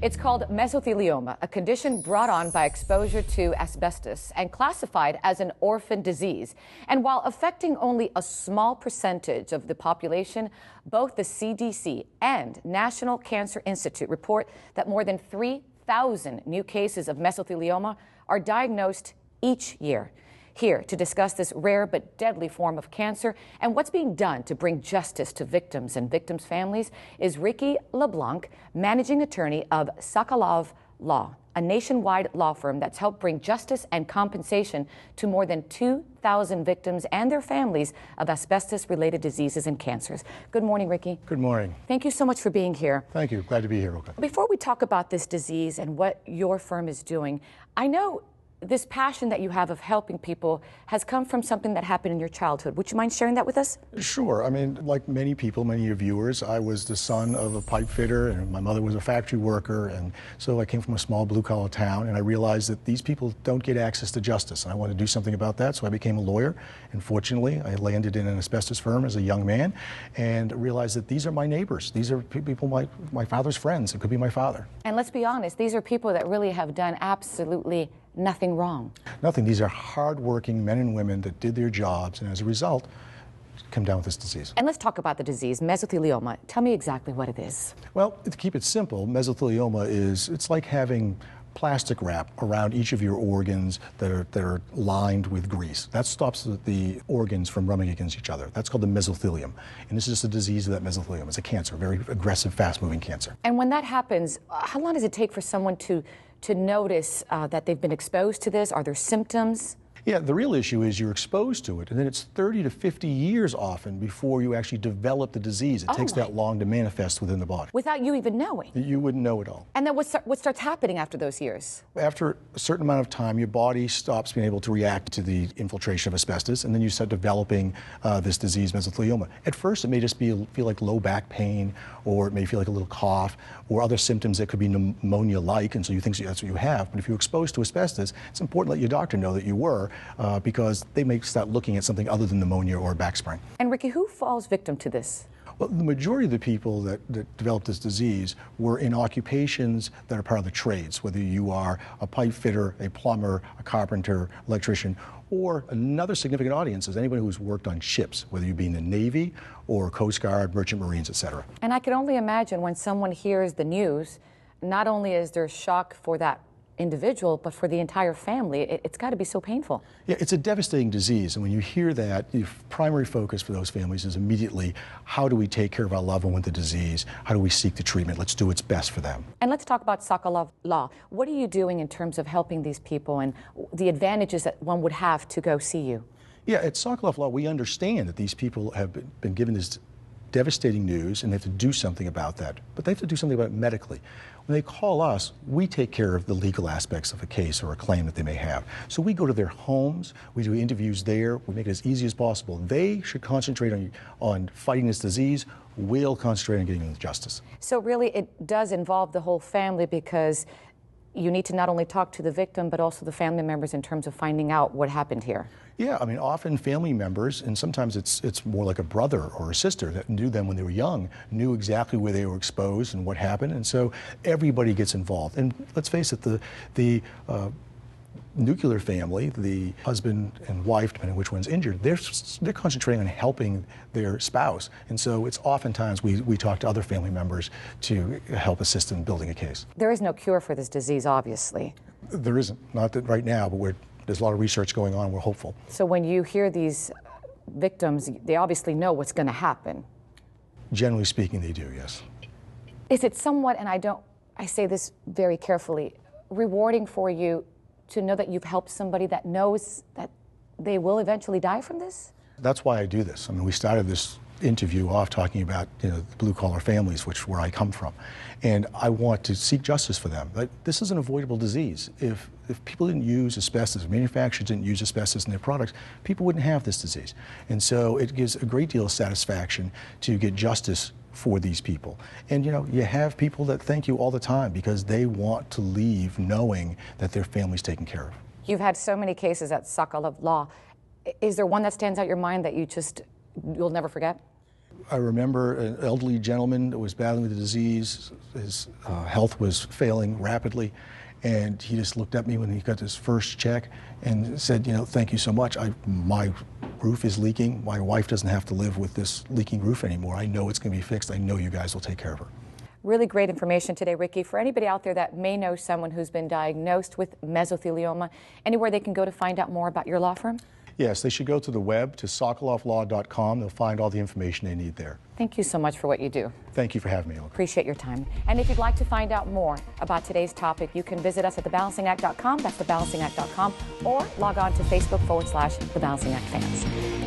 It's called mesothelioma, a condition brought on by exposure to asbestos and classified as an orphan disease. And while affecting only a small percentage of the population, both the CDC and National Cancer Institute report that more than 3,000 new cases of mesothelioma are diagnosed each year. Here to discuss this rare but deadly form of cancer and what's being done to bring justice to victims and victims' families is Ricky LeBlanc, managing attorney of Sokolove Law, a nationwide law firm that's helped bring justice and compensation to more than 2,000 victims and their families of asbestos-related diseases and cancers. Good morning, Ricky. Good morning. Thank you so much for being here. Thank you. Glad to be here. Okay. Before we talk about this disease and what your firm is doing, I know this passion that you have of helping people has come from something that happened in your childhood. Would you mind sharing that with us? Sure. I mean, like many people, many of your viewers, I was the son of a pipe fitter, and my mother was a factory worker, and so I came from a small blue-collar town, and I realized that these people don't get access to justice, and I wanted to do something about that, so I became a lawyer, and fortunately, I landed in an asbestos firm as a young man, and realized that these are my neighbors. These are people, my father's friends. It could be my father. And let's be honest, these are people that really have done absolutely nothing wrong. Nothing. These are hard-working men and women that did their jobs, and as a result, come down with this disease. And let's talk about the disease, mesothelioma. Tell me exactly what it is. Well, to keep it simple, mesothelioma it's like having plastic wrap around each of your organs that are lined with grease. That stops the organs from rubbing against each other. That's called the mesothelium. And this is just a disease of that mesothelium. It's a cancer, a very aggressive, fast-moving cancer. And when that happens, how long does it take for someone to notice that they've been exposed to this? Are there symptoms? Yeah, the real issue is you're exposed to it, and then it's 30 to 50 years often before you actually develop the disease. It takes that long to manifest within the body. Without you even knowing? You wouldn't know it all. And then what starts happening after those years? After a certain amount of time, your body stops being able to react to the infiltration of asbestos, and then you start developing this disease, mesothelioma. At first, it may just feel like low back pain, or it may feel like a little cough, or other symptoms that could be pneumonia-like, and so you think that's what you have. But if you're exposed to asbestos, it's important to let your doctor know that you were, because they may start looking at something other than pneumonia or back sprain. And Ricky, who falls victim to this? Well, the majority of the people that developed this disease were in occupations that are part of the trades, whether you are a pipe fitter, a plumber, a carpenter, electrician, or another significant audience is anybody who's worked on ships, whether you be in the Navy or Coast Guard, Merchant Marines, etc. And I can only imagine when someone hears the news, not only is there shock for that individual, but for the entire family, it's got to be so painful. Yeah, it's a devastating disease, and when you hear that, the primary focus for those families is immediately, how do we take care of our loved one with the disease? How do we seek the treatment? Let's do what's best for them. And let's talk about Sokolove Law. What are you doing in terms of helping these people and the advantages that one would have to go see you? Yeah, at Sokolove Law, we understand that these people have been given this devastating news, and they have to do something about that. But they have to do something about it medically. When they call us, we take care of the legal aspects of a case or a claim that they may have. So we go to their homes, we do interviews there, we make it as easy as possible. They should concentrate on fighting this disease. We'll concentrate on getting them justice. So really it does involve the whole family, because you need to not only talk to the victim, but also the family members in terms of finding out what happened here. Yeah, I mean, often family members, and sometimes it's more like a brother or a sister that knew them when they were young, knew exactly where they were exposed and what happened, and so everybody gets involved. And let's face it, the nuclear family, the husband and wife, depending on which one's injured, they're concentrating on helping their spouse, and so it's oftentimes we talk to other family members to help assist in building a case. There is no cure for this disease, obviously. There isn't, not that right now, but there's a lot of research going on. We're hopeful. So when you hear these victims, they obviously know what's going to happen. Generally speaking, they do, yes. Is it somewhat, and I say this very carefully, rewarding for you to know that you've helped somebody that knows that they will eventually die from this? That's why I do this. I mean, we started this interview off talking about the blue-collar families, where I come from, and I want to seek justice for them. But this is an avoidable disease. If people didn't use asbestos, if manufacturers didn't use asbestos in their products, people wouldn't have this disease. And so it gives a great deal of satisfaction to get justice for these people. And you have people that thank you all the time because they want to leave knowing that their family's taken care of. You've had so many cases at Sokolove Law. Is there one that stands out your mind that you'll never forget? I remember an elderly gentleman that was battling with the disease. His health was failing rapidly, and he just looked at me when he got his first check and said, you know, thank you so much. My roof is leaking. My wife doesn't have to live with this leaking roof anymore. I know it's going to be fixed. I know you guys will take care of her. Really great information today, Ricky. For anybody out there that may know someone who's been diagnosed with mesothelioma, anywhere they can go to find out more about your law firm? Yes, they should go to the web, to sokolovelaw.com. They'll find all the information they need there. Thank you so much for what you do. Thank you for having me. Appreciate your time. And if you'd like to find out more about today's topic, you can visit us at thebalancingact.com. That's thebalancingact.com, or log on to Facebook /The Balancing Act Fans.